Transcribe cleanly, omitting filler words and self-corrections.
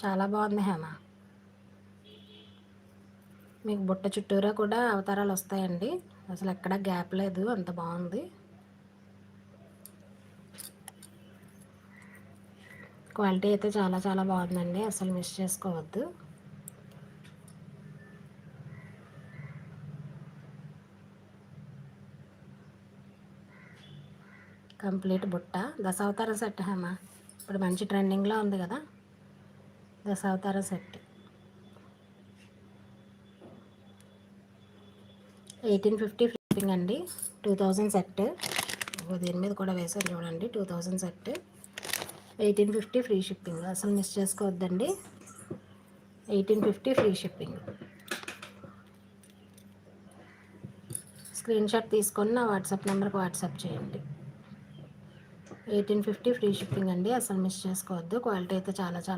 చాలా బాగుంది హేమ. మీకు బుట్ట చుట్టూరా కూడా అవతారాలు వస్తాయండి. అసలు ఎక్కడ గ్యాప్ లేదు, అంత బాగుంది. క్వాలిటీ అయితే చాలా చాలా బాగుందండి, అసలు మిస్ చేసుకోవద్దు. కంప్లీట్ బుట్ట దశావతార సెట్ హేమ. ఇప్పుడు మంచి ట్రెండింగ్లో ఉంది కదా దశావతార సెట్. 1850 ఫ్లిప్పింగ్ అండి. 2000 సెట్. దీని మీద కూడా వేసాను చూడండి, 2000 సెట్. 1850 ఫ్రీ షిప్పింగ్, అసలు మిస్ చేసుకోవద్దండి. 1850 ఫ్రీ షిప్పింగ్. స్క్రీన్ షాట్ తీసుకొని నా వాట్సాప్ నెంబర్కి వాట్సాప్ చేయండి. 1850 ఫ్రీ షిప్పింగ్ అండి, అసలు మిస్ చేసుకోవద్దు. క్వాలిటీ అయితే చాలా చాలా